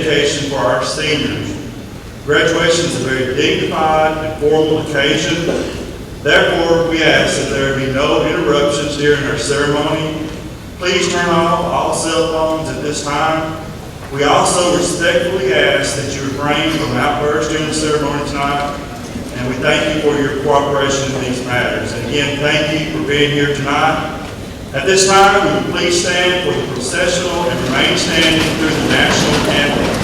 dedication for our seniors. Graduation is a very dignified and formal occasion. Therefore, we ask that there be no interruptions during our ceremony. Please turn off all cell phones at this time. We also respectfully ask that you refrain from outbursts during the ceremony tonight, and we thank you for your cooperation in these matters. And again, thank you for being here tonight. At this time, we would please stand for the processional and remain standing through the national anthem.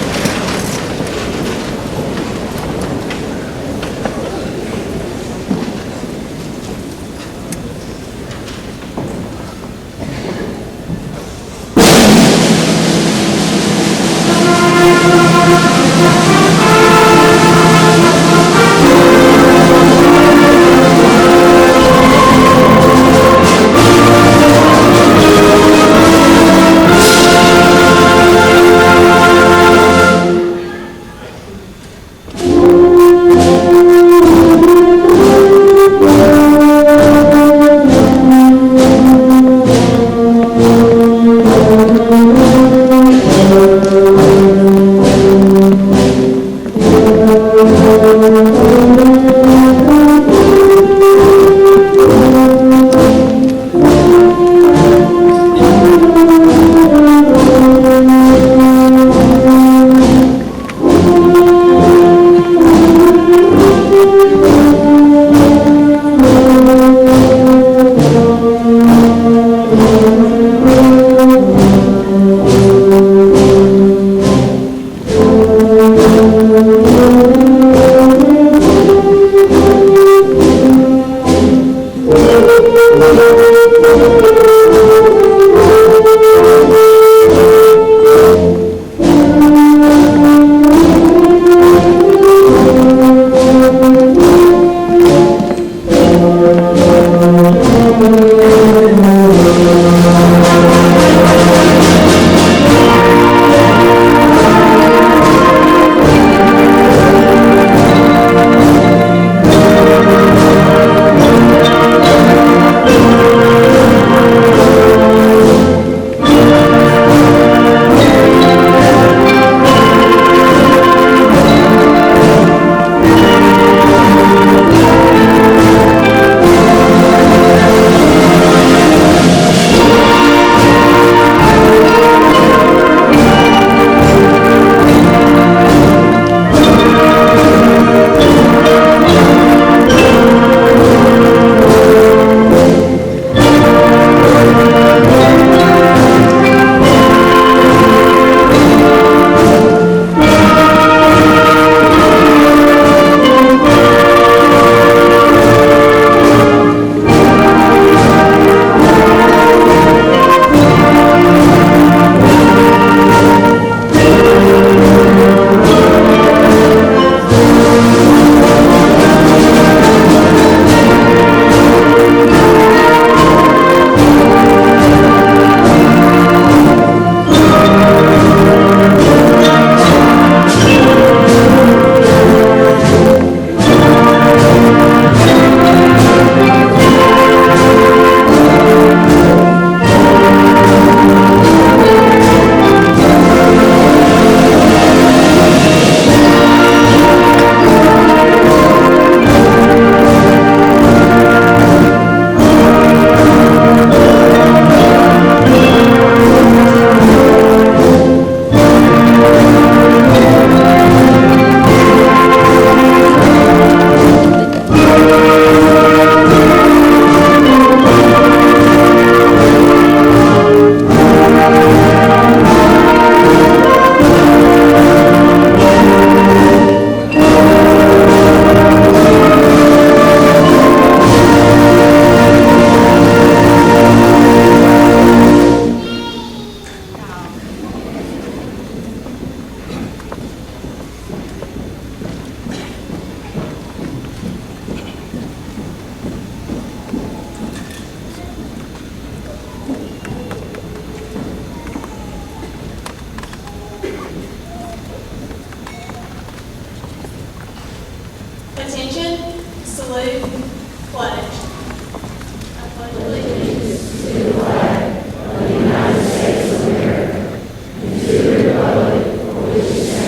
Republic for which it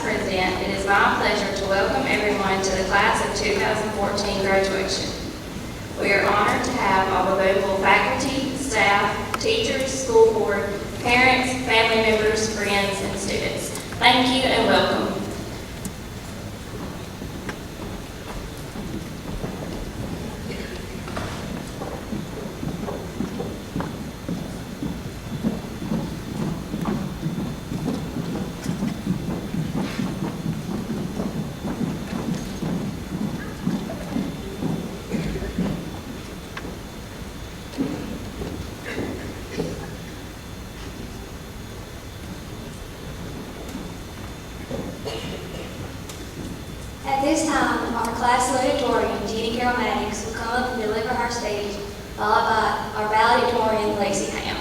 President, it is my pleasure to welcome everyone to the class of 2014 graduation. We are honored to have all the Booneville faculty, staff, teachers, school board, parents, family members, friends, and students. Thank you and welcome. At this time, our class salutatorian, Jeannie Carol Maddox, will come up and deliver our speech, followed by our valedictorian, Lacey Ham.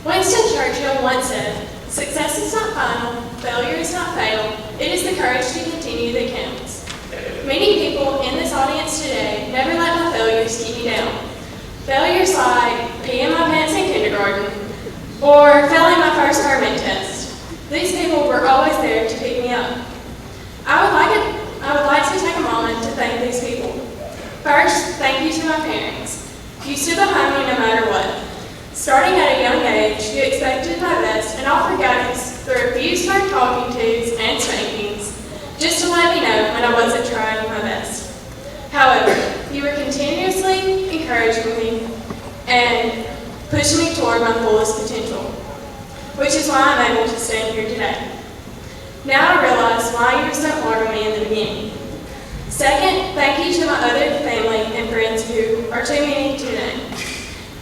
Winston Churchill once said, "Success is not final, failure is not fatal, it is the courage to continue that counts." Many people in this audience today never let my failures keep me down. Failures like peeing my pants in kindergarten or failing my first permit test. These people were always there to pick me up. I would like to take a moment to thank these people. First, thank you to my parents. You stood behind me no matter what. Starting at a young age, you expected my best and offered guidance through a few stern talking tos and spankings, just to let me know when I wasn't trying my best. However, you were continuously encouraging me and pushing me toward my fullest potential, which is why I'm able to stand here today. Now I realize why you were so hard on me in the beginning. Second, thank you to my other family and friends who are too many to name.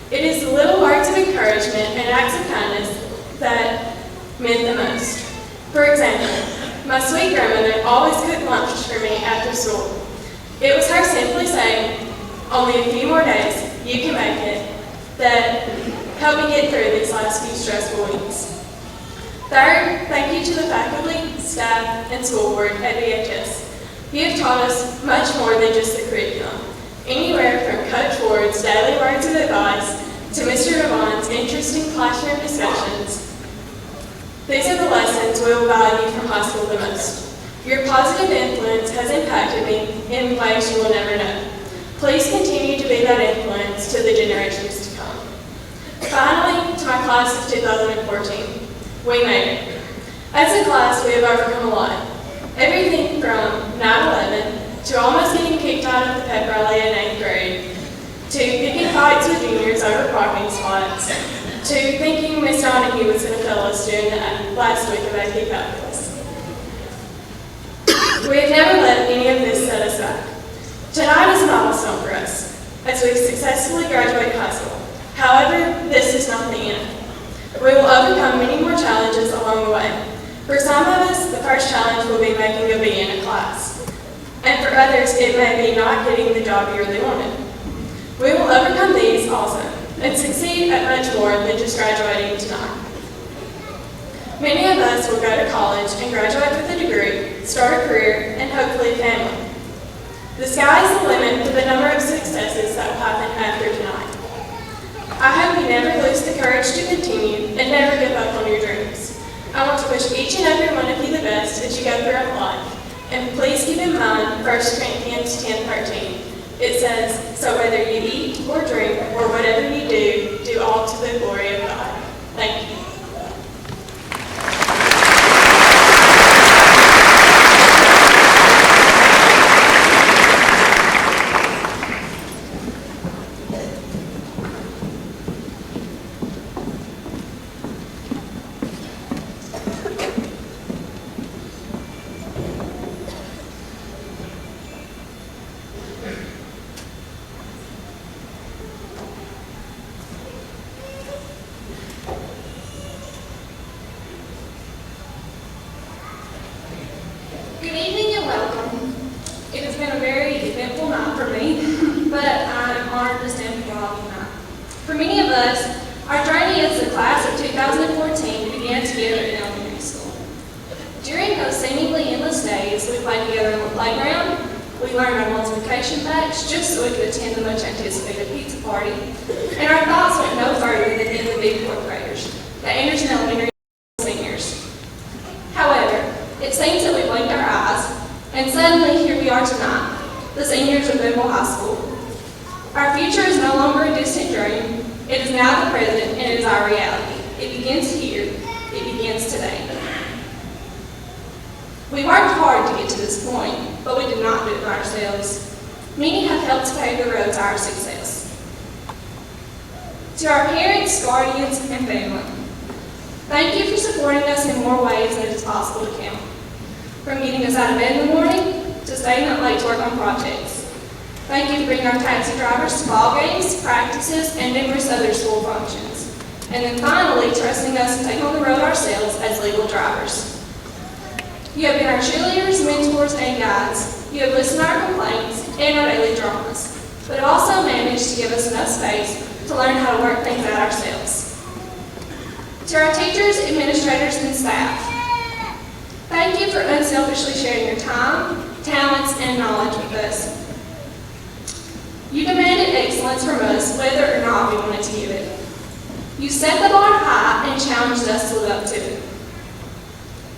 It is the little words of encouragement and acts of kindness that meant the most. For example, my sweet grandmother always cooked lunch for me after school. It was her simply saying, "Only a few more days, you can make it," that helped me get through these last few stressful weeks. Third, thank you to the faculty, staff, and school board at BHS. You have taught us much more than just the curriculum. Anywhere from Coach Ward's daily words of advice to Mr. Devon's interesting classroom discussions. These are the lessons we will value from high school the most. Your positive influence has impacted me in ways you will never know. Please continue to be that influence to the generations to come. Finally, to my class of 2014, we made it. As a class, we have overcome a lot. Everything from 9/11 to almost getting kicked out of the pep rally in 8th grade, to picking fights with juniors over parking spots, to thinking Miss Donahue was going to fail us during the last week of AP calculus. We have never let any of this set us back. Tonight is a milestone for us, as we successfully graduate high school. However, this is not the end. We will overcome many more challenges along the way. For some of us, the first challenge will be making a B in a class. And for others, it may be not getting the job you really wanted. We will overcome these also, and succeed at much more than just graduating tonight. Many of us will go to college and graduate with a degree, start a career, and hopefully a family. The sky is the limit for the number of successes that will happen after tonight. I hope you never lose the courage to continue and never give up on your dreams. I want to wish each and every one of you the best as you go throughout life. And please keep in mind 1 Corinthians 10:13. It says, "So whether you eat or drink or whatever you do, do all to the glory of God." Thank you. us, our journey as the class of 2014 began together in elementary school. During those seemingly endless days, we played together on the playground, we learned our multiplication facts just so we could attend the much anticipated pizza party, and our thoughts went no further than in the big fourth graders, the Anderson Elementary seniors. However, it seems that we blinked our eyes, and suddenly here we are tonight, the seniors of Booneville High School. Our future is no longer a distant dream, it is now the present, and it is our reality. It begins here, it begins today. We worked hard to get to this point, but we did not do it by ourselves. Many have helped pave the road to our success. To our parents, guardians, and family, thank you for supporting us in more ways than it is possible to count. From getting us out of bed in the morning, to staying up late to work on projects. Thank you for bringing our taxi drivers to ball games, practices, and numerous other school functions. And then finally, trusting us to take on the road ourselves as legal drivers. You have been our cheerleaders, mentors, and guides. You have listened to our complaints and our daily dramas, but have also managed to give us enough space to learn how to work things out ourselves. To our teachers, administrators, and staff, thank you for unselfishly sharing your time, talents, and knowledge with us. You demanded excellence from us whether or not we wanted to give it. You set the bar high and challenged us to live up to it.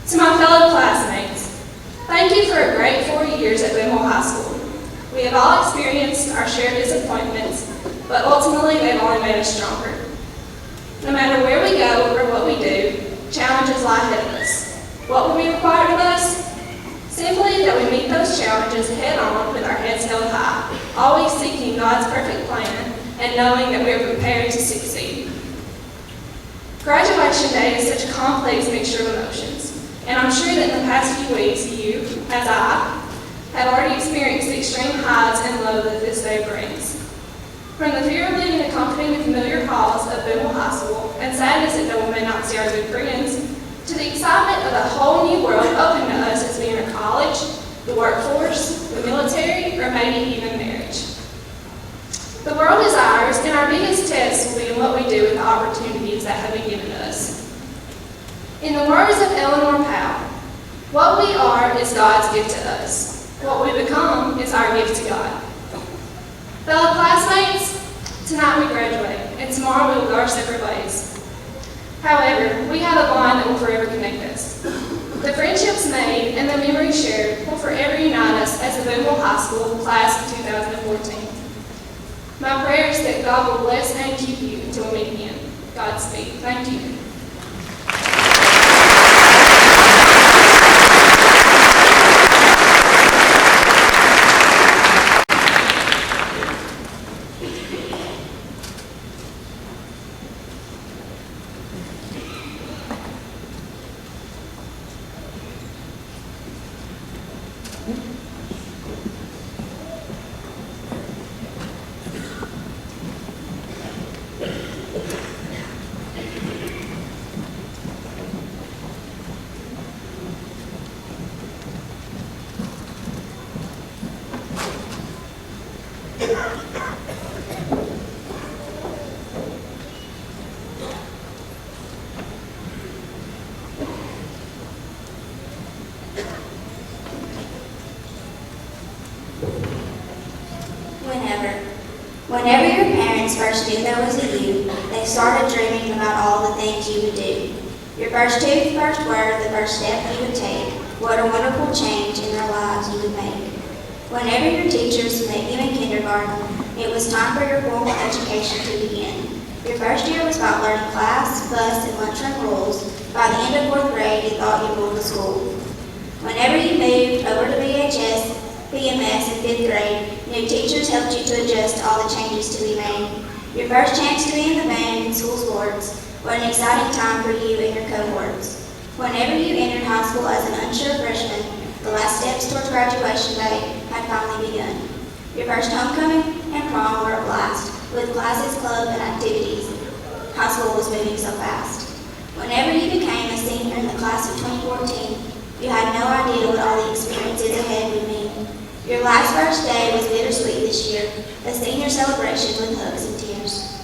To my fellow classmates, thank you for a great 4 years at Booneville High School. We have all experienced our shared disappointments, but ultimately they've only made us stronger. No matter where we go or what we do, challenges lie ahead of us. What will be required of us? Simply that we meet those challenges head on with our heads held high, always seeking God's perfect plan and knowing that we are prepared to succeed. Graduation day is such a complex mixture of emotions, and I'm sure that in the past few weeks, you, as I, have already experienced the extreme highs and lows that this day brings. From the fear of leaving the comforting and familiar halls of Booneville High School and sadness that no one may not see our good friends, to the excitement of a whole new world open to us as we enter college, the workforce, the military, or maybe even marriage. The world is ours, and our biggest test will be in what we do with the opportunities that have been given to us. In the words of Eleanor Powell, what we are is God's gift to us. What we become is our gift to God. Fellow classmates, tonight we graduate, and tomorrow we will go our separate ways. However, we have a bond that will forever connect us. The friendships made and the memories shared will forever unite us as the Booneville High School class of 2014. My prayer is that God will bless and keep you until we meet again. Godspeed. Thank you. Whenever your parents first knew there was a you, they started dreaming about all the things you would do. Your first tooth, first word, the first step you would take, what a wonderful change in their lives you would make. Whenever your teachers met you in kindergarten, it was time for your formal education to begin. Your first year was about learning class, bus, and lunchroom rules. By the end of 4th grade, you thought you ruled the school. Whenever you moved over to BHS, BMS in 5th grade, new teachers helped you to adjust to all the changes to be made. Your first chance to be in the band in school sports, what an exciting time for you and your cohorts. Whenever you entered high school as an unsure freshman, the last steps towards graduation day had finally begun. Your first homecoming and prom were a blast, with classes, clubs, and activities. High school was moving so fast. Whenever you became a senior in the class of 2014, you had no idea what all the experiences ahead would mean. Your last first day was bittersweet this year, a senior celebration with hugs and tears.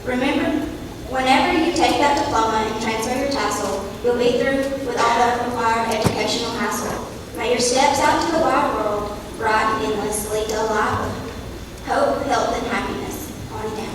Remember, whenever you take that diploma and transfer your tassel, you'll be through with all that required educational hassle. May your steps out to the wide world, bright and endless, lead to a life of hope, health, and happiness. On down.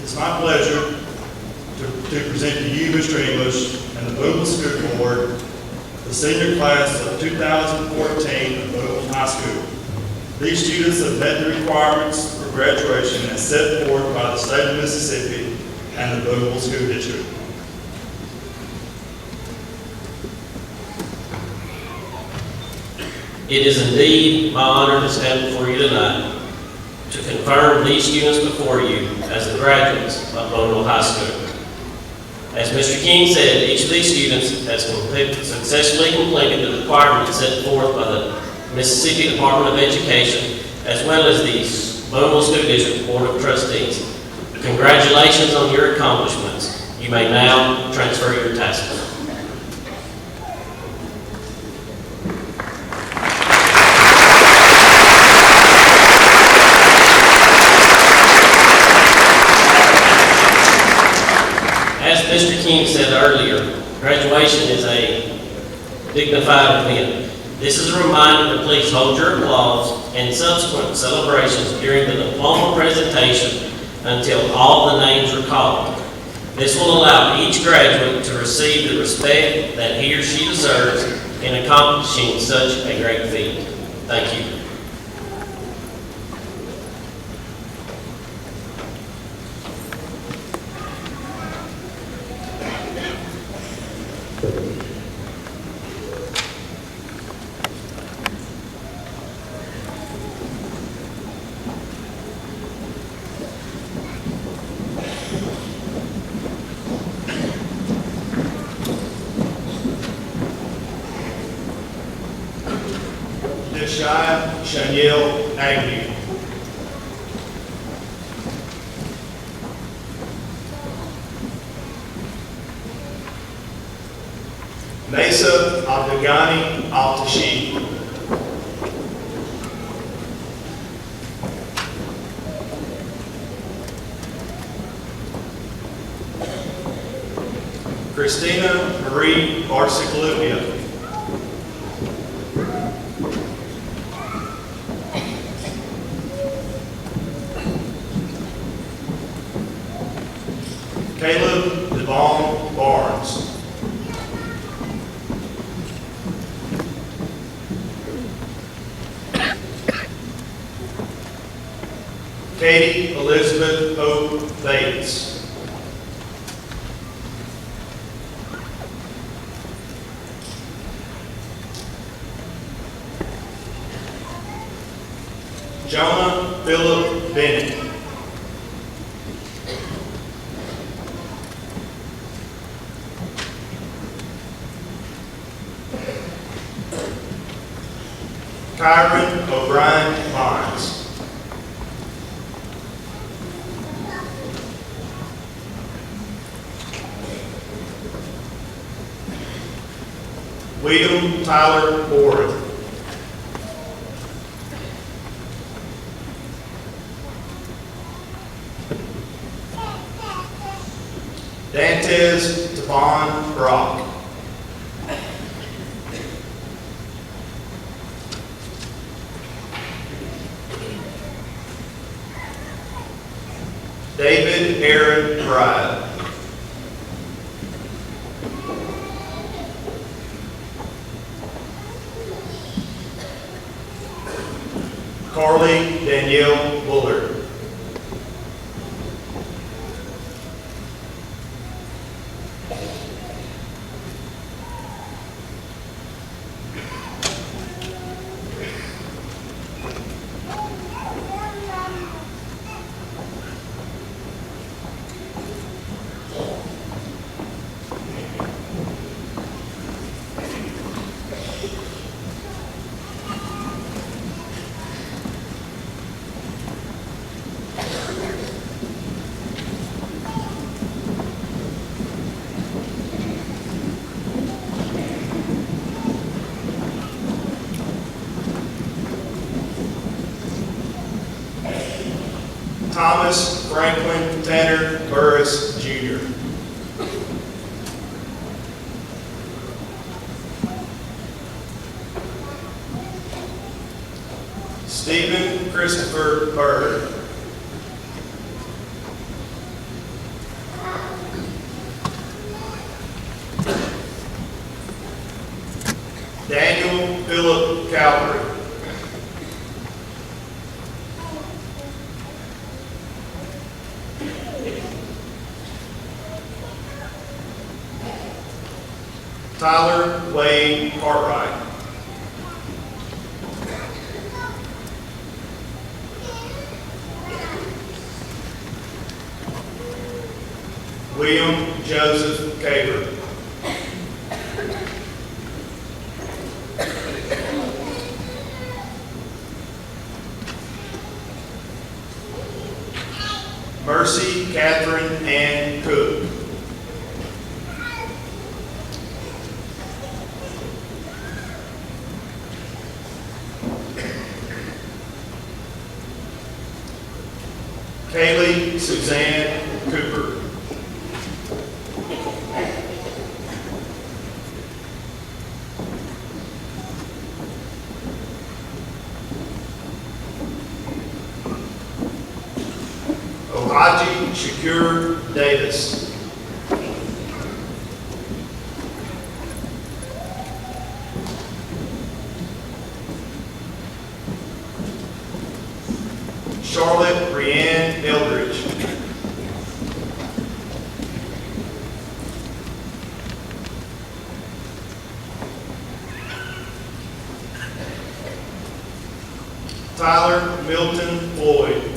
It's my pleasure to present to you, Mr. English, and the Booneville School Board, the senior class of 2014 of Booneville High School. These students have met the requirements for graduation as set forth by the state of Mississippi and the Booneville School District. It is indeed my honor to stand before you tonight to confirm these students before you as the graduates of Booneville High School. As Mr. King said, each of these students has successfully completed the requirements set forth by the Mississippi Department of Education, as well as the Booneville School District Board of Trustees. Congratulations on your accomplishments. You may now transfer your tassels. Mr. King said earlier, graduation is a dignified event. This is a reminder to please hold your applause and subsequent celebrations during the diploma presentation until all the names are called. This will allow each graduate to receive the respect that he or she deserves in accomplishing such a great feat. Thank you. Shaniel Agnew. Mesa Abdugani Altashi. Christina Marie Barsicolupia. Caleb Devon Barnes. Katie Elizabeth Hope Bates. Jonah Philip Bennett. Kyron O'Brien Barnes. William Tyler Boren. Dantes Devon Brock. David Aaron Pride. Carly Danielle Bullard. Thomas Franklin Tanner Burris, Jr. Stephen Christopher Bird. Daniel Philip Calvary. Tyler Wade Cartwright. William Joseph Caver. Mercy Catherine Ann Cook. Kaylee Suzanne Cooper. Ohaji Shakur Davis. Charlotte Brianne Eldridge. Tyler Milton Floyd.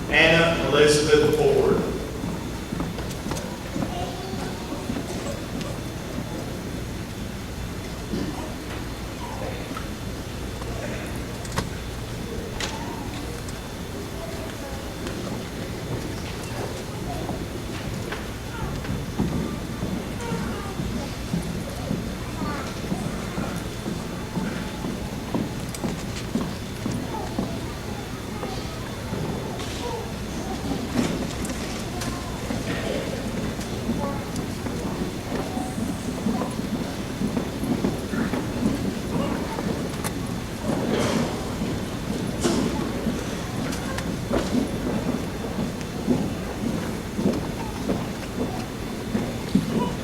Anna Elizabeth Ford.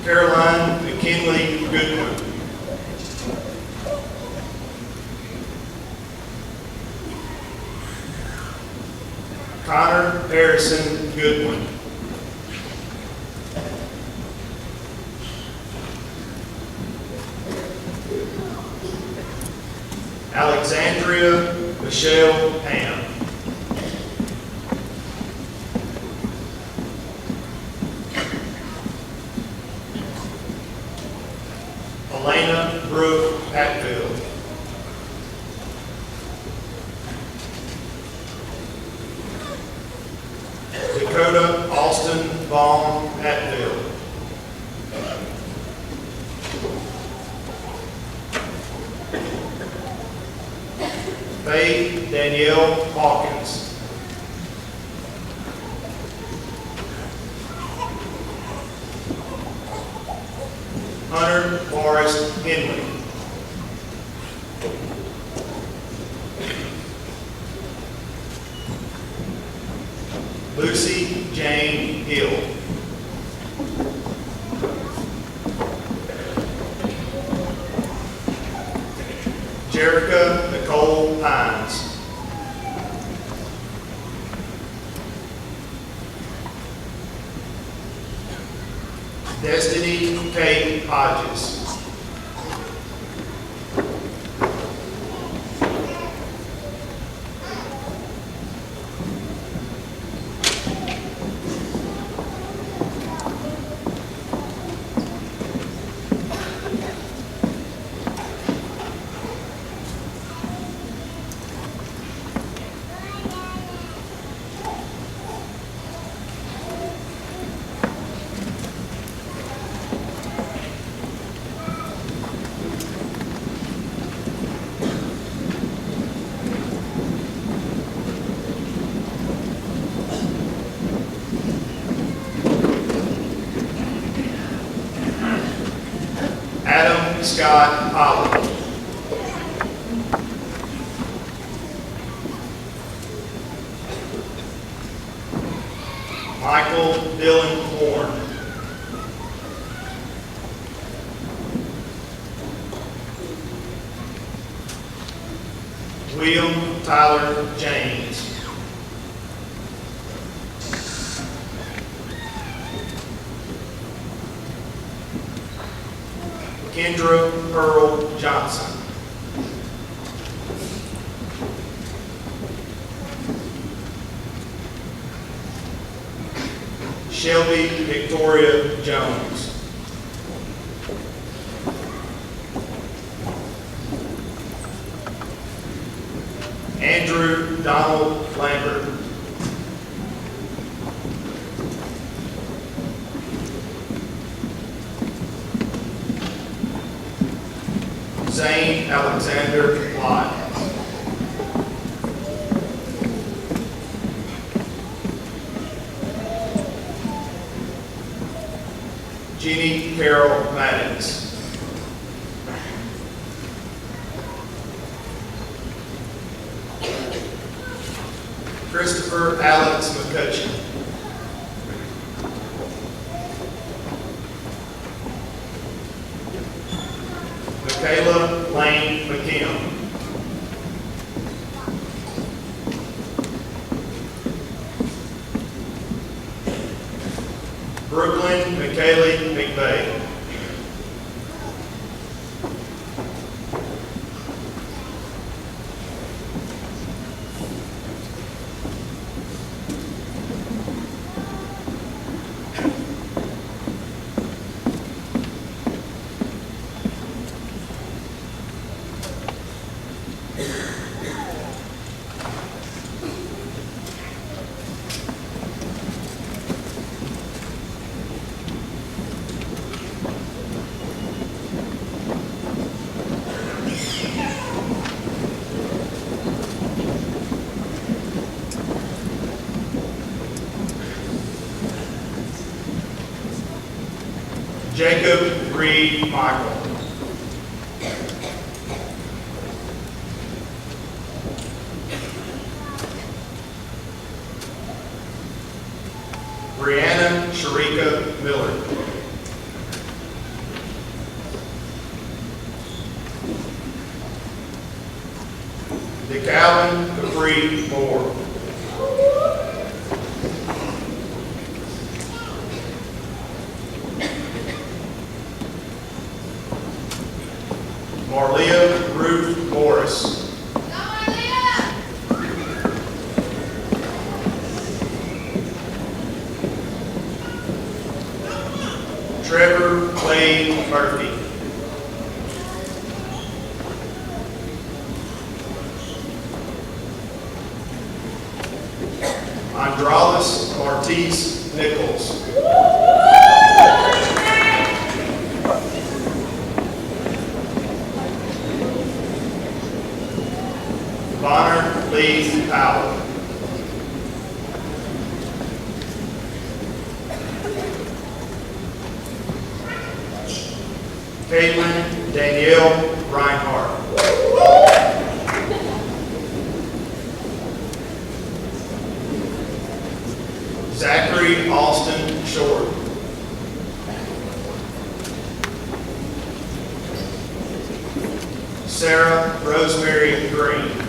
Caroline McKinley Goodwin. Connor Harrison Goodwin. Alexandria Michelle Ham. Elena Brooke Hatfield. Dakota Austin Vaughn Hatfield. Faith Danielle Hawkins. Hunter Forrest Henley. Lucy Jane Hill. Jerica Nicole Hines. Destiny Kate Hodges. Adam Scott Holland. Michael Dylan Horn. William Tyler James. Kendra Pearl Johnson. Shelby Victoria Jones. Andrew Donald Lambert. Zane Alexander Lott. Jeannie Carol Maddox. Christopher Alex McCutcheon. Michaela Lane McKim. Brooklyn McKaylee McVeigh. Jacob Reed Michael. Brianna Sharika Miller. DeCalvin Capri Moore. Marlia Ruth Morris. Trevor Wade Murphy. Andralis Martise Nichols. Bonner Lee Powell. Caitlin Danielle Reinhardt. Zachary Austin Short. Sarah Rosemary Green.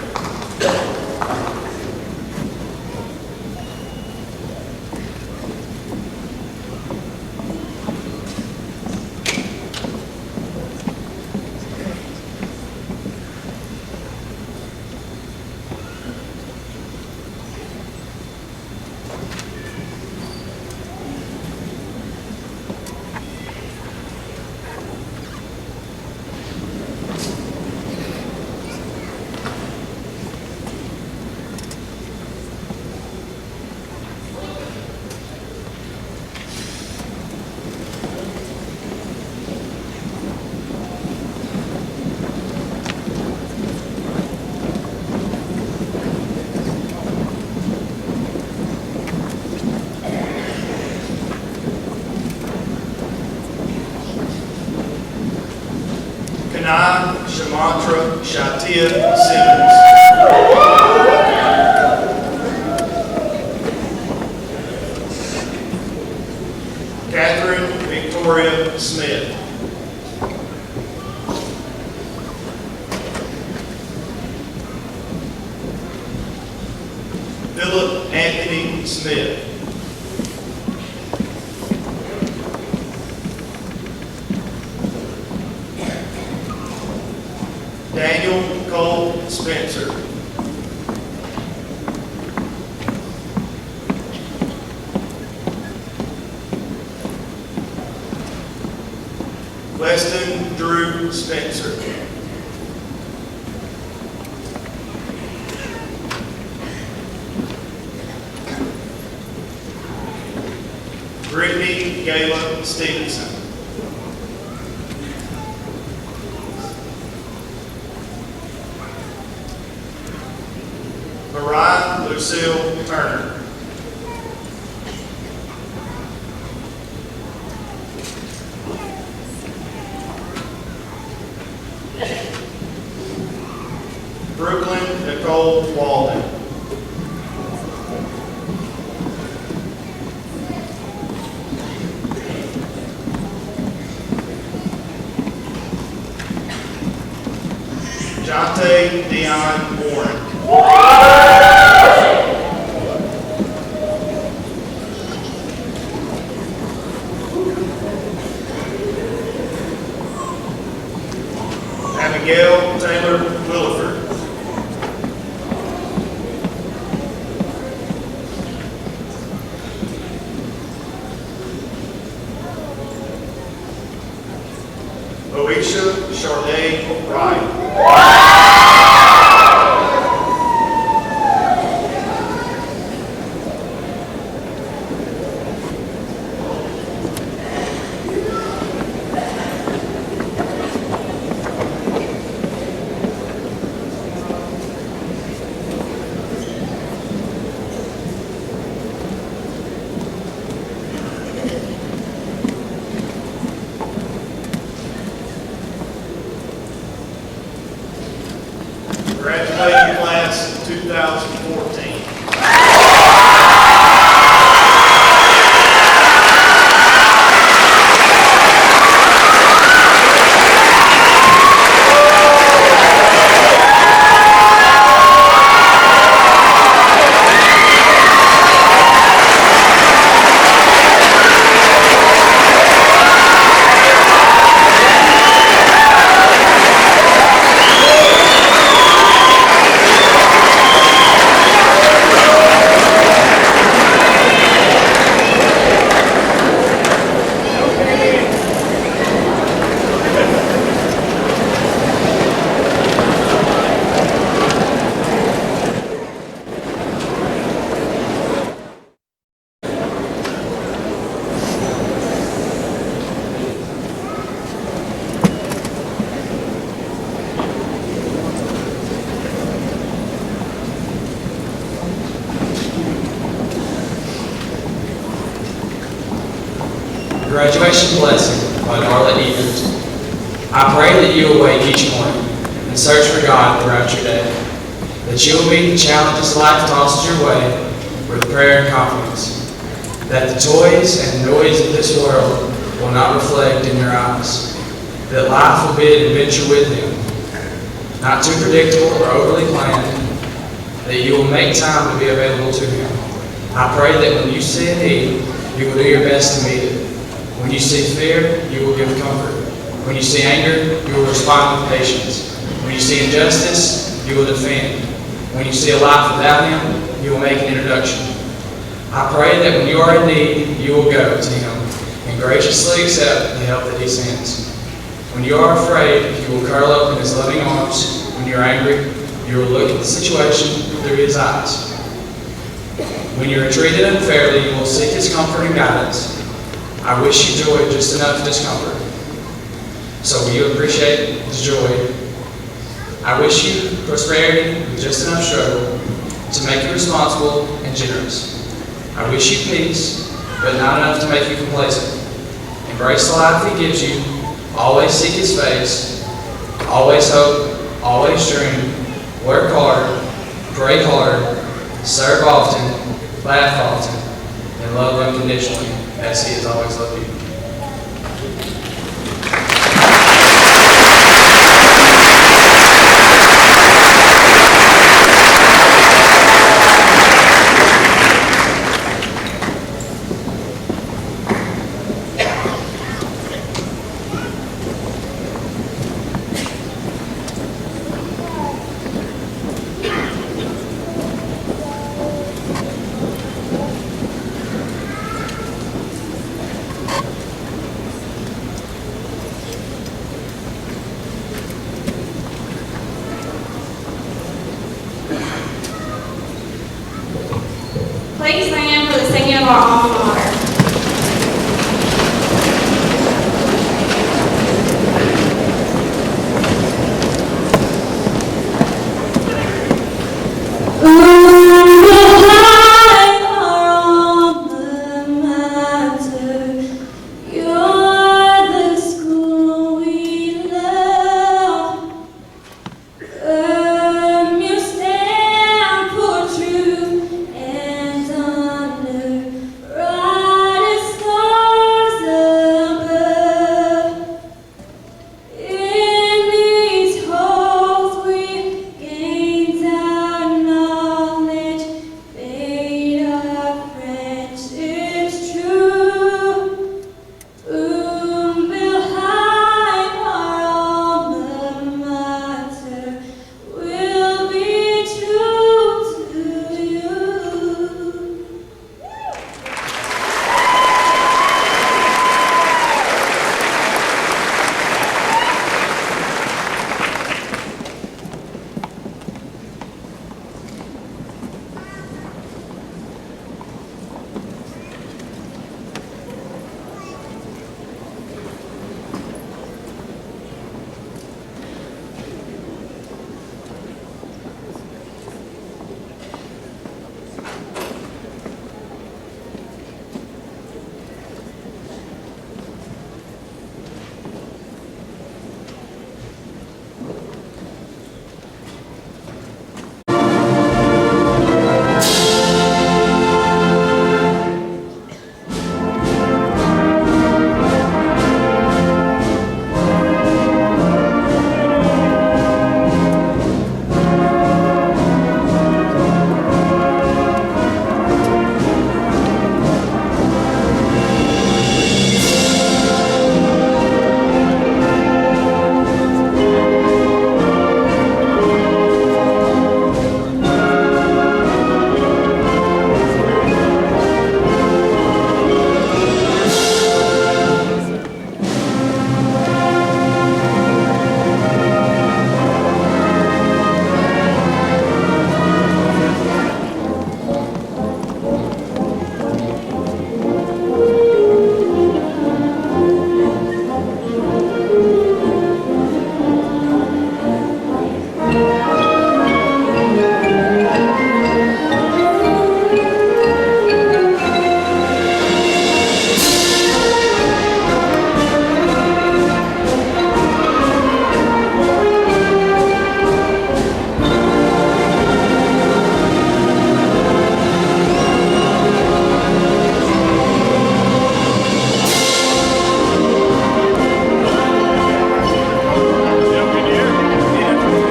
and I, Shamantra Shatia Simmons, Catherine Victoria Smith, Philip Anthony Smith, Daniel Cole Spencer, Weston Drew Spencer, Brittany Gayla Stevenson, Mariah Lucille Turner, Brooklyn Nicole Walden, Jonte Dion Warren, Abigail Taylor Williford, Oisha Charday Wright, graduating class of 2014. Graduation Blessing by Darla Evans. I pray that you awake each morning and search for God throughout your day, that you will meet the challenges life tosses your way with prayer and confidence, that the toys and noise of this world will not reflect in your eyes, that life will be an adventure with Him, not too predictable or overly planned, that you will make time to be available to Him. I pray that when you see a need, you will do your best to meet it. When you see fear, you will give comfort. When you see anger, you will respond with patience. When you see injustice, you will defend. When you see a life without Him, you will make an introduction. I pray that when you are in need, you will go to Him and graciously accept the help that He sends. When you are afraid, you will curl up in His loving arms. When you are angry, you will look at the situation through His eyes. When you are treated unfairly, you will seek His comfort and guidance. I wish you joy just enough discomfort. So will you appreciate His joy? I wish you prosperity with just enough struggle to make you responsible and generous. I wish you peace, but not enough to make you complacent. Embrace the life He gives you. Always seek His face. always hope, always dream, work hard, pray hard, serve often, laugh often, and love unconditionally, as he has always loved you. Please stand for the singing of our